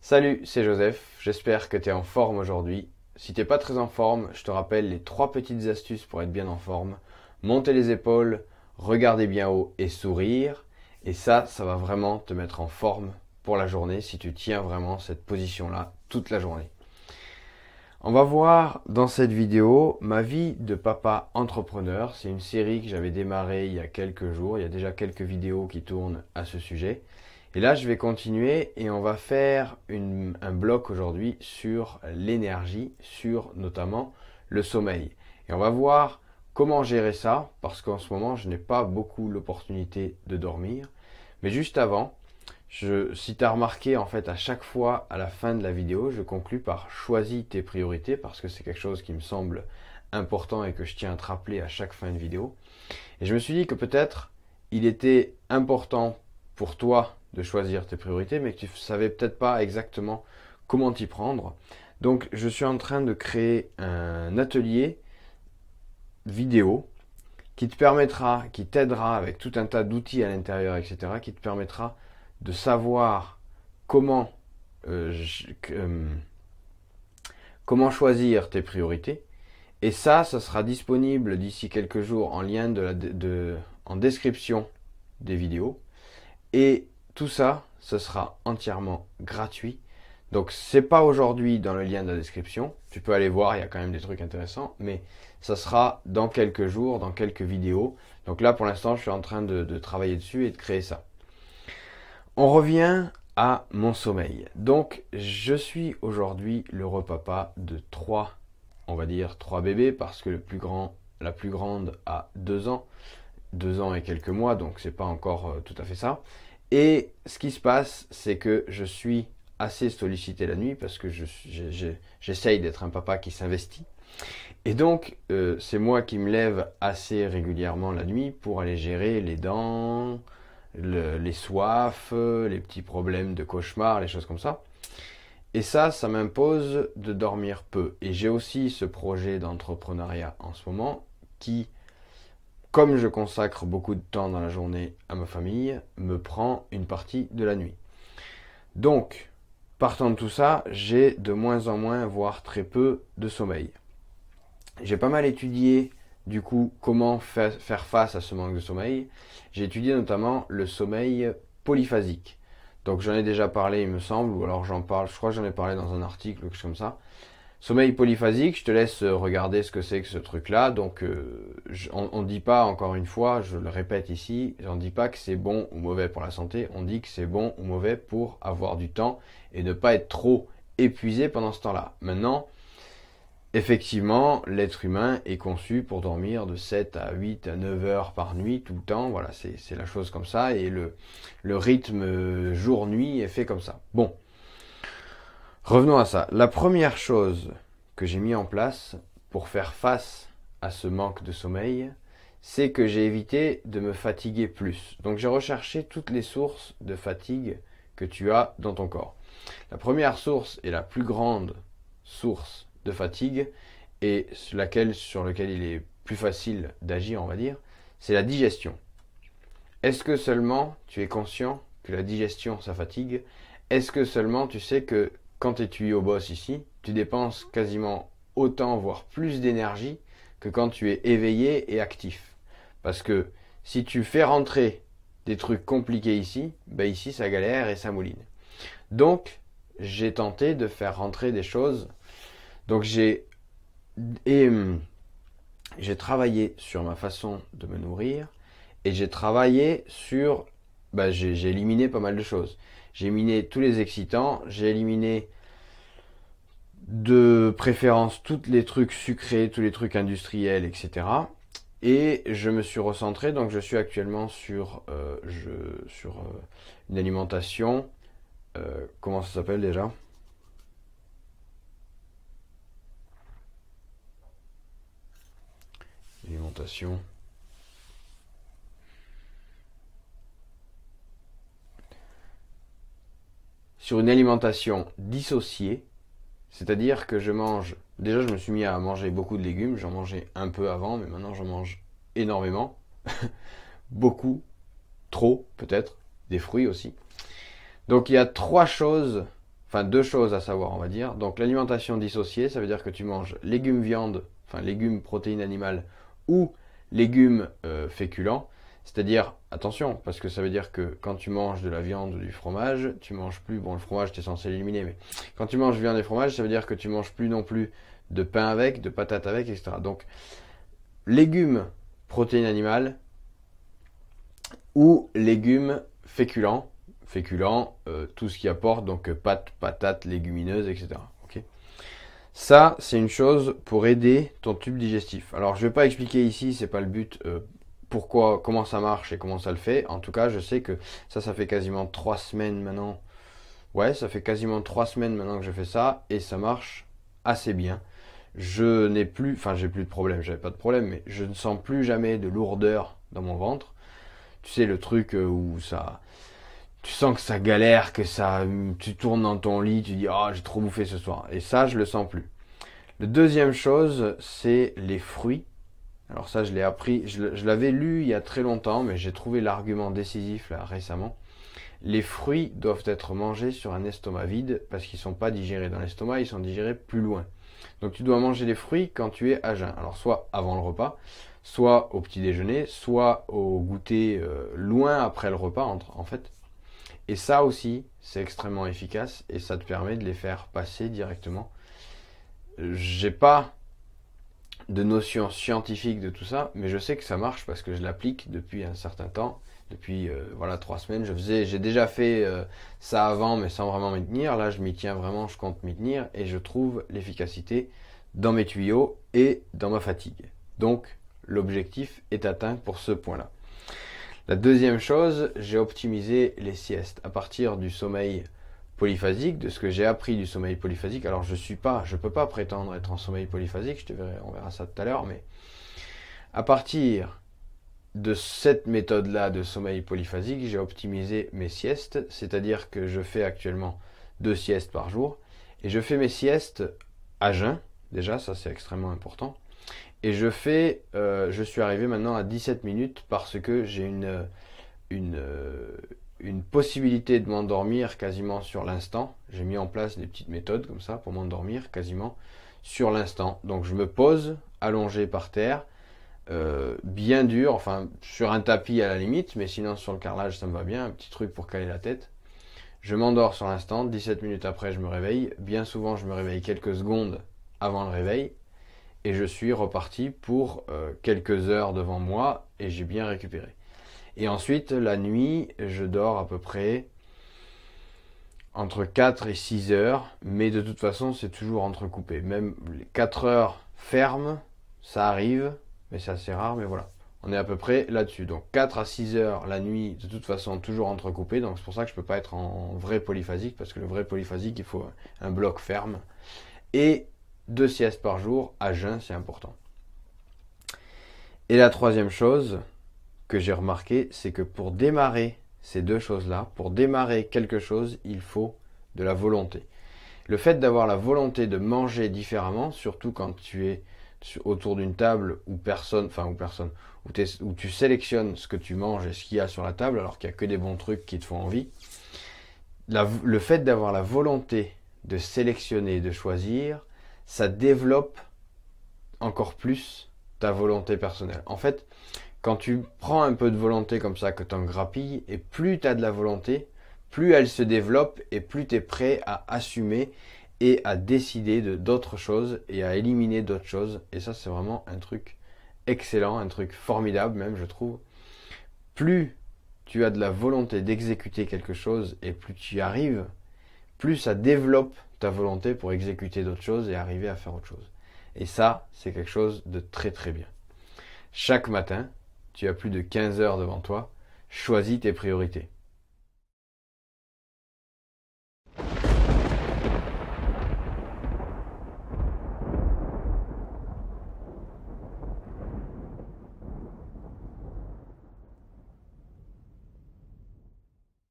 Salut, c'est Joseph, j'espère que tu es en forme aujourd'hui. Si t'es pas très en forme, je te rappelle les trois petites astuces pour être bien en forme. Monter les épaules, regarder bien haut et sourire. Et ça va vraiment te mettre en forme pour la journée si tu tiens vraiment cette position-là toute la journée. On va voir dans cette vidéo ma vie de papa entrepreneur. C'est une série que j'avais démarrée il y a quelques jours. Il y a déjà quelques vidéos qui tournent à ce sujet. Et là, je vais continuer et on va faire un bloc aujourd'hui sur l'énergie, sur notamment le sommeil. Et on va voir comment gérer ça, parce qu'en ce moment, je n'ai pas beaucoup l'opportunité de dormir. Mais juste avant, si tu as remarqué, en fait, à chaque fois, à la fin de la vidéo, je conclus par choisis tes priorités, parce que c'est quelque chose qui me semble important et que je tiens à te rappeler à chaque fin de vidéo. Et je me suis dit que peut-être il était important pour toi de choisir tes priorités, mais que tu ne savais peut-être pas exactement comment t'y prendre. Donc je suis en train de créer un atelier vidéo qui te permettra, qui t'aidera avec tout un tas d'outils à l'intérieur, etc., qui te permettra de savoir comment, comment choisir tes priorités. Et ça sera disponible d'ici quelques jours en lien en description des vidéos. Et tout ça, ce sera entièrement gratuit. Donc c'est pas aujourd'hui dans le lien de la description. Tu peux aller voir, il y a quand même des trucs intéressants. Mais ça sera dans quelques jours, dans quelques vidéos. Donc là, pour l'instant, je suis en train de travailler dessus et de créer ça. On revient à mon sommeil. Donc je suis aujourd'hui l'heureux papa de on va dire 3 bébés, parce que la plus grande a 2 ans. 2 ans et quelques mois, donc c'est pas encore tout à fait ça. Et ce qui se passe, c'est que je suis assez sollicité la nuit parce que j'essaye d'être un papa qui s'investit. Et donc, c'est moi qui me lève assez régulièrement la nuit pour aller gérer les dents, les soifs, les petits problèmes de cauchemar, les choses comme ça. Et ça m'impose de dormir peu. Et j'ai aussi ce projet d'entrepreneuriat en ce moment qui, comme je consacre beaucoup de temps dans la journée à ma famille, me prend une partie de la nuit. Donc, partant de tout ça, j'ai de moins en moins, voire très peu de sommeil. J'ai pas mal étudié, du coup, comment faire face à ce manque de sommeil. J'ai étudié notamment le sommeil polyphasique. Donc j'en ai déjà parlé, il me semble, ou alors j'en parle, je crois que j'en ai parlé dans un article, quelque chose comme ça. Sommeil polyphasique, je te laisse regarder ce que c'est que ce truc-là. Donc, on ne dit pas, encore une fois, je le répète ici, on ne dit pas que c'est bon ou mauvais pour la santé, on dit que c'est bon ou mauvais pour avoir du temps et ne pas être trop épuisé pendant ce temps-là. Maintenant, effectivement, l'être humain est conçu pour dormir de 7 à 8 à 9 heures par nuit tout le temps. Voilà, c'est la chose comme ça. Et le rythme jour-nuit est fait comme ça. Bon. Revenons à ça. La première chose que j'ai mis en place pour faire face à ce manque de sommeil, c'est que j'ai évité de me fatiguer plus. Donc j'ai recherché toutes les sources de fatigue que tu as dans ton corps. La première source et la plus grande source de fatigue, et sur laquelle il est plus facile d'agir, on va dire, c'est la digestion. Est-ce que seulement tu es conscient que la digestion, ça fatigue? Est-ce que seulement tu sais que quand tu es tuyau boss ici, tu dépenses quasiment autant, voire plus d'énergie que quand tu es éveillé et actif? Parce que si tu fais rentrer des trucs compliqués ici, ben ici ça galère et ça mouline. Donc, j'ai tenté de faire rentrer des choses. Donc j'ai travaillé sur ma façon de me nourrir et j'ai travaillé sur... j'ai éliminé pas mal de choses. J'ai éliminé tous les excitants, j'ai éliminé de préférence tous les trucs sucrés, tous les trucs industriels, etc. Et je me suis recentré, donc je suis actuellement sur une alimentation, comment ça s'appelle déjà? Alimentation. Sur une alimentation dissociée, c'est-à-dire que je mange... Déjà, je me suis mis à manger beaucoup de légumes. J'en mangeais un peu avant, mais maintenant, j'en mange énormément. Beaucoup. Trop, peut-être. Des fruits aussi. Donc, il y a 3 choses enfin deux choses à savoir, on va dire. Donc l'alimentation dissociée, ça veut dire que tu manges légumes, viande, enfin légumes, protéines animales ou légumes féculents. C'est-à-dire, attention, parce que ça veut dire que quand tu manges de la viande ou du fromage, tu manges plus, bon le fromage tu es censé l'éliminer, mais quand tu manges viande et fromage, ça veut dire que tu manges plus non plus de pain avec, de patates avec, etc. Donc légumes, protéines animales ou légumes féculents, tout ce qui apporte, donc pâtes, patates, légumineuses, etc. Okay, ça, c'est une chose pour aider ton tube digestif. Alors, je ne vais pas expliquer ici, c'est pas le but, pourquoi, comment ça marche et comment ça le fait. En tout cas, je sais que ça fait quasiment 3 semaines maintenant. Ouais, ça fait quasiment 3 semaines maintenant que je fais ça et ça marche assez bien. Je n'ai plus, enfin, j'ai plus de problème, j'avais pas de problème, mais je ne sens plus jamais de lourdeur dans mon ventre. Tu sais, le truc où ça, tu sens que ça galère, que ça, tu tournes dans ton lit, tu dis ah j'ai trop bouffé ce soir. Et ça je le sens plus. La deuxième chose c'est les fruits. Alors ça je l'ai appris, je l'avais lu il y a très longtemps, mais j'ai trouvé l'argument décisif là récemment. Les fruits doivent être mangés sur un estomac vide parce qu'ils ne sont pas digérés dans l'estomac, ils sont digérés plus loin. Donc tu dois manger les fruits quand tu es à jeun. Alors soit avant le repas, soit au petit déjeuner, soit au goûter loin après le repas en fait. Et ça aussi, c'est extrêmement efficace et ça te permet de les faire passer directement. J'ai pas de notion scientifique de tout ça, mais je sais que ça marche parce que je l'applique depuis un certain temps. Depuis voilà 3 semaines, j'ai déjà fait ça avant, mais sans vraiment m'y tenir. Là, je m'y tiens vraiment, je compte m'y tenir et je trouve l'efficacité dans mes tuyaux et dans ma fatigue. Donc, l'objectif est atteint pour ce point-là. La deuxième chose, j'ai optimisé les siestes à partir du sommeil polyphasique, de ce que j'ai appris du sommeil polyphasique. Alors je peux pas prétendre être en sommeil polyphasique, on verra ça tout à l'heure, mais à partir de cette méthode-là de sommeil polyphasique, j'ai optimisé mes siestes, c'est-à-dire que je fais actuellement 2 siestes par jour, et je fais mes siestes à jeun, déjà ça c'est extrêmement important. Et je suis arrivé maintenant à 17 minutes parce que j'ai une possibilité de m'endormir quasiment sur l'instant. J'ai mis en place des petites méthodes comme ça pour m'endormir quasiment sur l'instant. Donc je me pose allongé par terre, bien dur, enfin sur un tapis à la limite, mais sinon sur le carrelage ça me va bien, un petit truc pour caler la tête. Je m'endors sur l'instant, 17 minutes après je me réveille. Bien souvent je me réveille quelques secondes avant le réveil. Et je suis reparti pour quelques heures devant moi et j'ai bien récupéré. Et ensuite, la nuit, je dors à peu près entre 4 et 6 heures, mais de toute façon, c'est toujours entrecoupé. Même les 4 heures fermes, ça arrive, mais c'est assez rare, mais voilà. On est à peu près là-dessus. Donc 4 à 6 heures la nuit, de toute façon, toujours entrecoupé. Donc c'est pour ça que je ne peux pas être en vrai polyphasique, parce que le vrai polyphasique, il faut un bloc ferme. Et 2 siestes par jour, à jeun, c'est important. Et la troisième chose que j'ai remarqué, c'est que pour démarrer ces deux choses-là, pour démarrer quelque chose, il faut de la volonté. Le fait d'avoir la volonté de manger différemment, surtout quand tu es autour d'une table où tu sélectionnes ce que tu manges et ce qu'il y a sur la table, alors qu'il n'y a que des bons trucs qui te font envie, le fait d'avoir la volonté de sélectionner, de choisir, ça développe encore plus ta volonté personnelle. En fait, quand tu prends un peu de volonté comme ça, que tu en grappilles, et plus tu as de la volonté, plus elle se développe et plus tu es prêt à assumer et à décider d'autres choses et à éliminer d'autres choses. Et ça, c'est vraiment un truc excellent, un truc formidable même, je trouve. Plus tu as de la volonté d'exécuter quelque chose et plus tu y arrives, plus ça développe ta volonté pour exécuter d'autres choses et arriver à faire autre chose. Et ça, c'est quelque chose de très très bien. Chaque matin, tu as plus de 15 heures devant toi, choisis tes priorités.